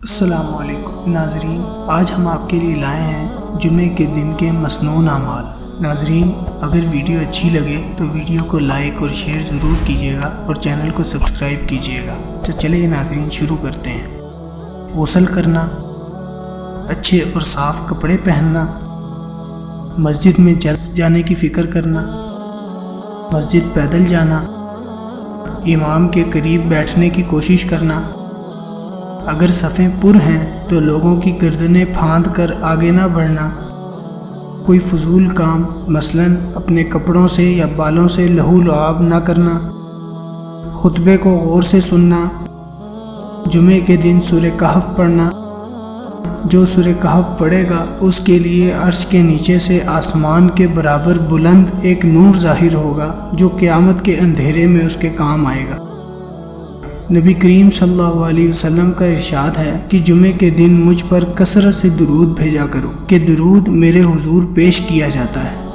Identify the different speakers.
Speaker 1: السلام علیکم ناظرین، آج ہم آپ کے لیے لائے ہیں جمعے کے دن کے مسنون اعمال۔ ناظرین، اگر ویڈیو اچھی لگے تو ویڈیو کو لائک اور شیئر ضرور کیجیے گا اور چینل کو سبسکرائب کیجیے گا۔ تو چلیے ناظرین شروع کرتے ہیں۔ غسل کرنا، اچھے اور صاف کپڑے پہننا، مسجد میں جلد جانے کی فکر کرنا، مسجد پیدل جانا، امام کے قریب بیٹھنے کی کوشش کرنا، اگر صفیں پر ہیں تو لوگوں کی گردنیں پھاند کر آگے نہ بڑھنا، کوئی فضول کام مثلاً اپنے کپڑوں سے یا بالوں سے لہو لعاب نہ کرنا، خطبے کو غور سے سننا، جمعے کے دن سورہ کہف پڑھنا۔ جو سورہ کہف پڑھے گا اس کے لیے عرش کے نیچے سے آسمان کے برابر بلند ایک نور ظاہر ہوگا جو قیامت کے اندھیرے میں اس کے کام آئے گا۔ نبی کریم صلی اللہ علیہ وسلم کا ارشاد ہے کہ جمعے کے دن مجھ پر کثرت سے درود بھیجا کرو کہ درود میرے حضور پیش کیا جاتا ہے۔